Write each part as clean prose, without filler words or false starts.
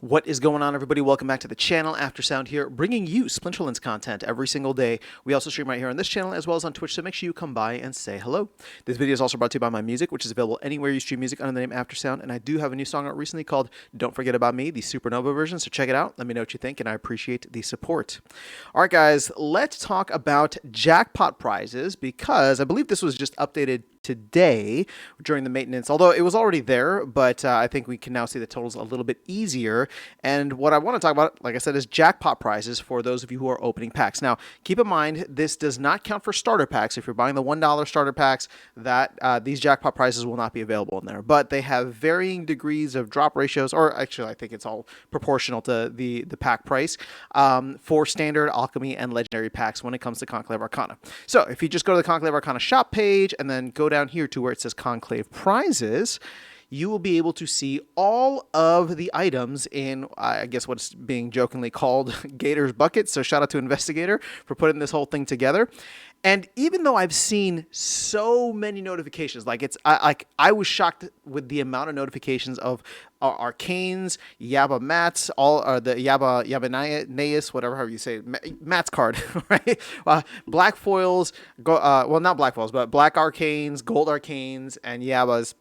What is going on, everybody? Welcome back to the channel. Aftersound here, bringing you Splinterlands content every single day. We also stream right here on this channel as well as on Twitch, so make sure you come by and say hello. This video is also brought to you by my music, which is available anywhere you stream music under the name Aftersound, and I do have a new song out recently called Don't Forget About Me, the Supernova version, so check it out. Let me know what you think, and I appreciate the support. All right, guys, let's talk about jackpot prizes, because I believe this was just updated today during the maintenance, although it was already there, but I think we can now see the totals a little bit easier. And what I want to talk about, like I said, is jackpot prizes for those of you who are opening packs. Now, keep in mind, this does not count for starter packs. If you're buying the $1 starter packs, that these jackpot prizes will not be available in there, but they have varying degrees of drop ratios, or actually, I think it's all proportional to the pack price for standard, alchemy, and legendary packs when it comes to Conclave Arcana. So if you just go to the Conclave Arcana shop page and then go down here to where it says Conclave prizes, you will be able to see all of the items in, I guess, what's being jokingly called Gator's Bucket. So shout out to Investigator for putting this whole thing together. And even though I've seen so many notifications, I was shocked with the amount of notifications of Arcanes, Yaba Mats, all the Yabanias, whatever you say, Mats card, right? Black foils, well, not black foils, but black Arcanes, gold Arcanes, and Yabas.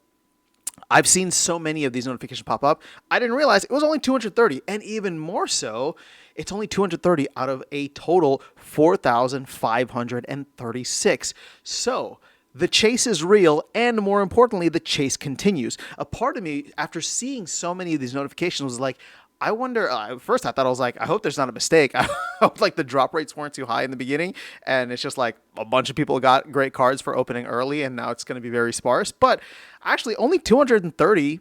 I've seen so many of these notifications pop up. I didn't realize it was only 230, and even more so, it's only 230 out of a total 4,536. So the chase is real, and more importantly, the chase continues. A part of me, after seeing so many of these notifications, was like, I wonder, first I thought, I was like, I hope there's not a mistake. I hope like the drop rates weren't too high in the beginning, and it's just like a bunch of people got great cards for opening early, and now it's going to be very sparse. But actually, only 230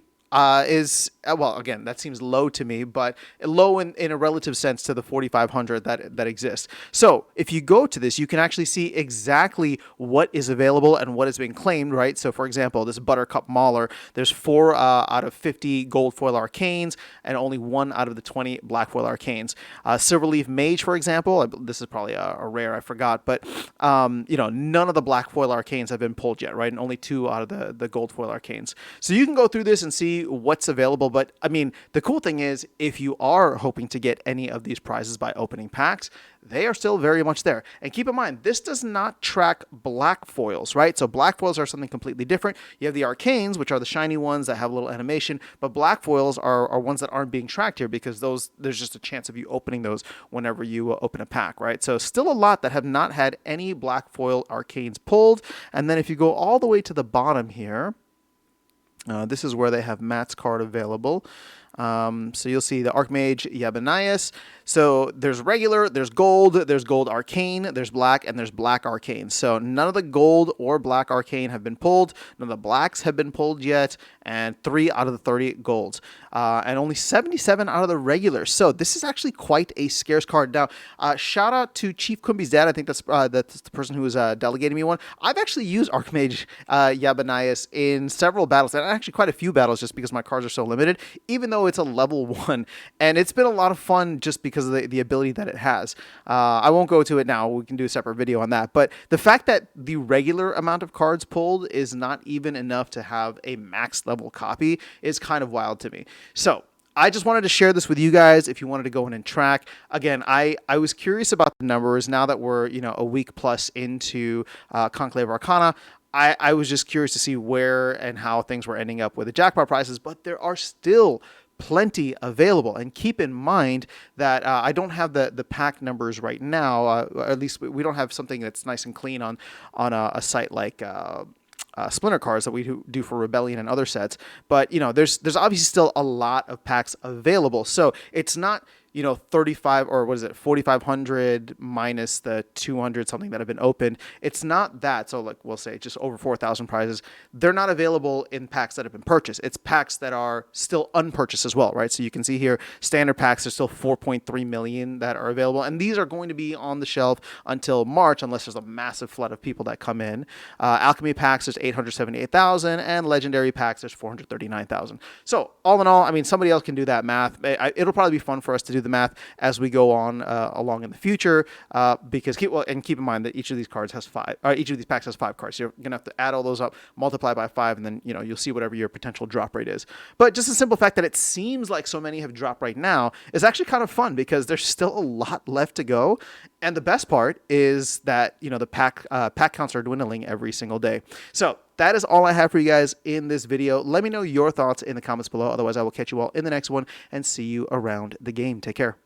is, well, again, that seems low to me, but low in a relative sense to the 4,500 that exists. So if you go to this, you can actually see exactly what is available and what is being claimed, right? So for example, this Buttercup Mauler, there's 4 out of 50 gold foil arcanes and only 1 out of the 20 black foil arcanes. Silverleaf Mage, for example, this is probably a rare, I forgot, but you know, none of the black foil arcanes have been pulled yet, right? And only 2 out of the gold foil arcanes. So you can go through this and see what's available. But I mean, the cool thing is, if you are hoping to get any of these prizes by opening packs, they are still very much there. And keep in mind, this does not track black foils, right? So black foils are something completely different. You have the arcanes, which are the shiny ones that have a little animation, but black foils are ones that aren't being tracked here, because there's just a chance of you opening those whenever you open a pack, right? So still a lot that have not had any black foil arcanes pulled. And then if you go all the way to the bottom here, this is where they have Matt's card available. So you'll see the Mage Yabanias. So there's regular, there's gold arcane, there's black, and there's black arcane. So none of the gold or black arcane have been pulled. None of the blacks have been pulled yet, and 3 out of the 30 golds, and only 77 out of the regulars. So this is actually quite a scarce card. Now, shout out to Chief Kumbi's dad. I think that's the person who was delegating me one. I've actually used Archmage Yabanias in several battles, and actually quite a few battles, just because my cards are so limited, even though it's a level 1, and it's been a lot of fun just because of the ability that it has. I won't go to it now. We can do a separate video on that. But the fact that the regular amount of cards pulled is not even enough to have a max level copy is kind of wild to me. So I just wanted to share this with you guys if you wanted to go in and track. Again, I was curious about the numbers now that we're, you know, a week plus into Conclave Arcana. I was just curious to see where and how things were ending up with the jackpot prices, but there are still plenty available. And keep in mind that I don't have the pack numbers right now, or at least we don't have something that's nice and clean on a site like Splinter cards that we do for Rebellion and other sets. But you know, there's obviously still a lot of packs available, so it's not, you know, 35 or what is it, 4,500 minus the 200 something that have been opened. It's not that. So like we'll say just over 4,000 prizes. They're not available in packs that have been purchased. It's packs that are still unpurchased as well, right? So you can see here, standard packs, there's still 4.3 million that are available. And these are going to be on the shelf until March, unless there's a massive flood of people that come in. Alchemy packs, there's 878,000, and legendary packs, there's 439,000. So all in all, I mean, somebody else can do that math. It'll probably be fun for us to do the math as we go on along in the future, because keep in mind that each of these cards has each of these packs has 5 cards. So you're gonna have to add all those up, multiply by 5, and then you'll see whatever your potential drop rate is. But just the simple fact that it seems like so many have dropped right now is actually kind of fun, because there's still a lot left to go. And the best part is that the pack counts are dwindling every single day. So that is all I have for you guys in this video. Let me know your thoughts in the comments below. Otherwise, I will catch you all in the next one and see you around the game. Take care.